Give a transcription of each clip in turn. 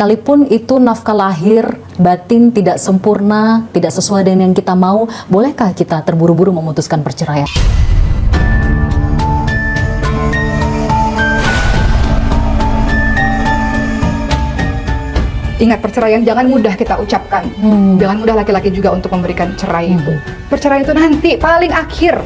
sekalipun itu nafkah lahir batin tidak sempurna, tidak sesuai dengan yang kita mau, bolehkah kita terburu-buru memutuskan perceraian? Ingat, perceraian jangan mudah kita ucapkan. Jangan mudah laki-laki juga untuk memberikan cerai itu. Perceraian itu nanti paling akhir.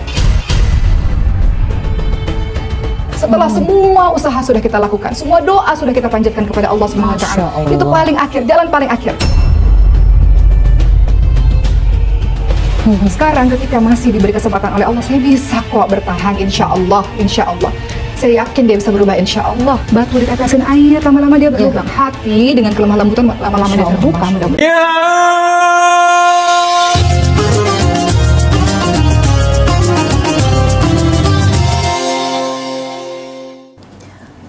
Setelah semua usaha sudah kita lakukan, semua doa sudah kita panjatkan kepada Allah SWT, itu paling akhir, jalan paling akhir. Sekarang ketika masih diberi kesempatan oleh Allah, saya bisa kok bertahan, insya Allah, insya Allah. Saya yakin dia bisa berubah, insya Allah. Batu ditetesin air, lama-lama dia berubah. Hati dengan kelemah lembutan, lama-lama dia terbuka.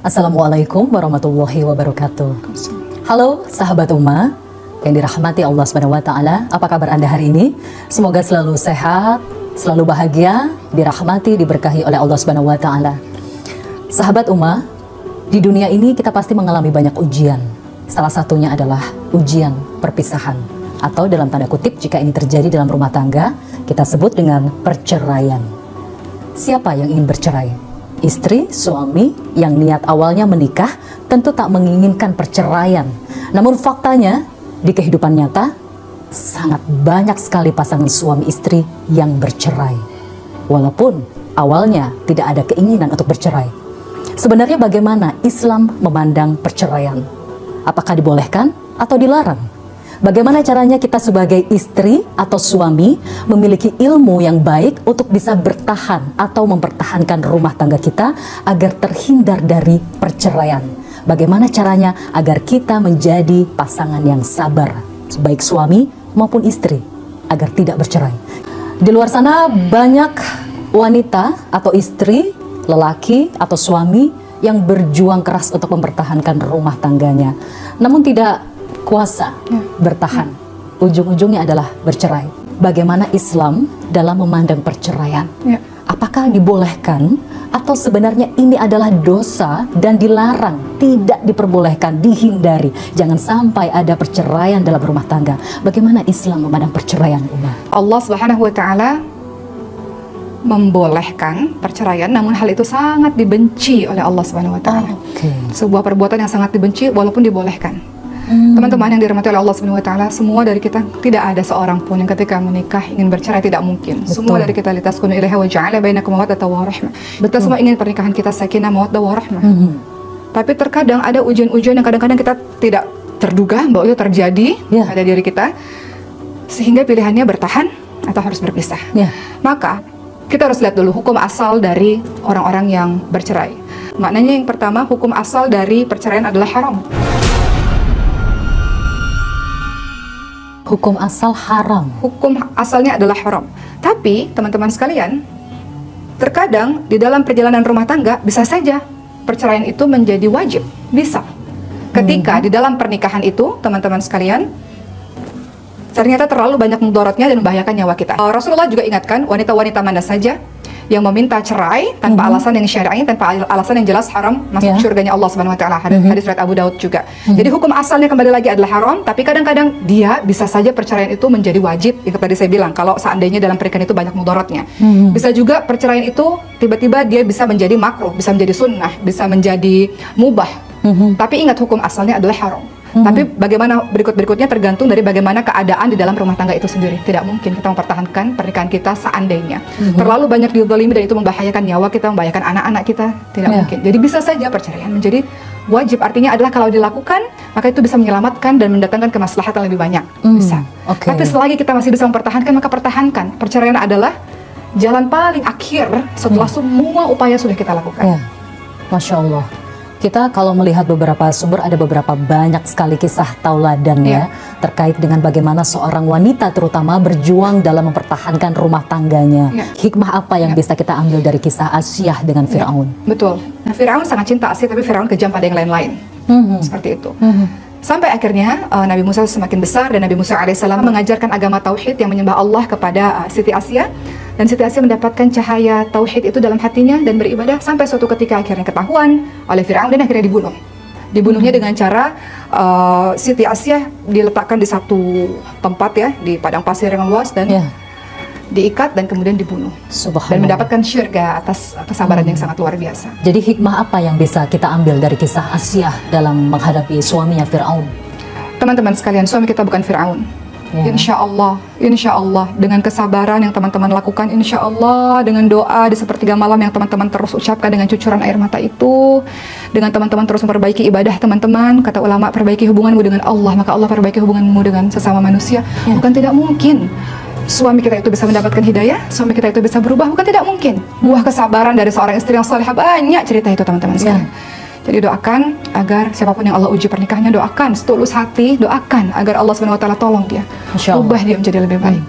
Assalamualaikum warahmatullahi wabarakatuh. Halo sahabat Ummah yang dirahmati Allah SWT. Apa kabar Anda hari ini? Semoga selalu sehat, selalu bahagia, dirahmati, diberkahi oleh Allah SWT. Sahabat Ummah, di dunia ini kita pasti mengalami banyak ujian. Salah satunya adalah ujian perpisahan, atau dalam tanda kutip jika ini terjadi dalam rumah tangga, kita sebut dengan perceraian. Siapa yang ingin bercerai? Istri, suami yang niat awalnya menikah tentu tak menginginkan perceraian. Namun faktanya di kehidupan nyata sangat banyak sekali pasangan suami istri yang bercerai. Walaupun awalnya tidak ada keinginan untuk bercerai. Sebenarnya bagaimana Islam memandang perceraian? Apakah dibolehkan atau dilarang? Bagaimana caranya kita sebagai istri atau suami memiliki ilmu yang baik untuk bisa bertahan atau mempertahankan rumah tangga kita agar terhindar dari perceraian? Bagaimana caranya agar kita menjadi pasangan yang sabar, baik suami maupun istri, agar tidak bercerai? Di luar sana banyak wanita atau istri, lelaki atau suami yang berjuang keras untuk mempertahankan rumah tangganya, namun tidak kuasa bertahan. Ujung-ujungnya adalah bercerai. Bagaimana Islam dalam memandang perceraian? Apakah dibolehkan atau sebenarnya ini adalah dosa dan dilarang, tidak diperbolehkan, dihindari? Jangan sampai ada perceraian dalam rumah tangga. Bagaimana Islam memandang perceraian, Ummah? Allah SWT membolehkan perceraian, namun hal itu sangat dibenci oleh Allah SWT. Sebuah perbuatan yang sangat dibenci walaupun dibolehkan. Teman-teman yang dirahmati oleh Allah SWT, semua dari kita tidak ada seorang pun yang ketika menikah ingin bercerai, tidak mungkin. Semua dari kita litaskunu ilaiha wa ja'ala bainakum mawaddatan wa rahmah. Kita semua ingin pernikahan kita sakinah, mawaddah wa rahmah. Tapi terkadang ada ujian-ujian yang kadang-kadang kita tidak terduga bahwa itu terjadi pada diri kita, sehingga pilihannya bertahan atau harus berpisah. Maka kita harus lihat dulu hukum asal dari orang-orang yang bercerai. Maknanya yang pertama, hukum asal dari perceraian adalah haram. Hukum asal haram. Hukum asalnya adalah haram. Tapi teman-teman sekalian, terkadang di dalam perjalanan rumah tangga bisa saja perceraian itu menjadi wajib. Bisa. Ketika di dalam pernikahan itu, teman-teman sekalian, ternyata terlalu banyak mudaratnya dan membahayakan nyawa kita. Rasulullah juga ingatkan, wanita-wanita mana saja yang meminta cerai tanpa alasan yang syar'i, tanpa alasan yang jelas, haram masuk surganya Allah SWT. Hadis riwayat Abu Daud juga. Jadi hukum asalnya kembali lagi adalah haram, tapi kadang-kadang dia bisa saja perceraian itu menjadi wajib. Itu tadi saya bilang, kalau seandainya dalam pernikahan itu banyak mudaratnya. Bisa juga perceraian itu tiba-tiba dia bisa menjadi makruh, bisa menjadi sunnah, bisa menjadi mubah. Tapi ingat, hukum asalnya adalah haram. Tapi bagaimana berikutnya tergantung dari bagaimana keadaan di dalam rumah tangga itu sendiri. Tidak mungkin kita mempertahankan pernikahan kita seandainya terlalu banyak dizalimi dan itu membahayakan nyawa kita, membahayakan anak-anak kita. Tidak mungkin. Jadi bisa saja perceraian menjadi wajib. Artinya adalah kalau dilakukan, maka itu bisa menyelamatkan dan mendatangkan kemaslahatan lebih banyak. Bisa. Tapi selagi kita masih bisa mempertahankan, maka pertahankan. Perceraian adalah jalan paling akhir setelah semua upaya sudah kita lakukan. Masya Allah. Kita kalau melihat beberapa sumber, ada beberapa banyak sekali kisah tauladan terkait dengan bagaimana seorang wanita terutama berjuang dalam mempertahankan rumah tangganya. Hikmah apa yang bisa kita ambil dari kisah Asyah dengan Fir'aun? Betul. Nah, Fir'aun sangat cinta Asyah, tapi Fir'aun kejam pada yang lain-lain. Seperti itu. Sampai akhirnya Nabi Musa semakin besar dan Nabi Musa alaihissalam mengajarkan agama tauhid yang menyembah Allah kepada Siti Asyah. Dan Siti Asyah mendapatkan cahaya tauhid itu dalam hatinya dan beribadah sampai suatu ketika akhirnya ketahuan oleh Fir'aun dan akhirnya dibunuh. Dibunuhnya dengan cara Siti Asiyah diletakkan di satu tempat ya, di padang pasir yang luas dan Ya. diikat dan kemudian dibunuh. Dan Subhanallah. mendapatkan syurga atas kesabaran yang sangat luar biasa. Jadi hikmah apa yang bisa kita ambil dari kisah Asiyah dalam menghadapi suaminya Fir'aun? Teman-teman sekalian, suami kita bukan Fir'aun. Ya. Insya Allah, dengan kesabaran yang teman-teman lakukan, insya Allah, dengan doa di sepertiga malam yang teman-teman terus ucapkan dengan cucuran air mata itu, dengan teman-teman terus memperbaiki ibadah teman-teman, kata ulama, perbaiki hubunganmu dengan Allah, maka Allah perbaiki hubunganmu dengan sesama manusia. Ya. Bukan tidak mungkin suami kita itu bisa mendapatkan hidayah, suami kita itu bisa berubah, bukan tidak mungkin. Buah kesabaran dari seorang istri yang salehah, banyak cerita itu teman-teman sekalian. Jadi doakan agar siapapun yang Allah uji pernikahannya, doakan setulus hati, doakan agar Allah SWT tolong dia, Masya Allah. ubah dia menjadi lebih baik.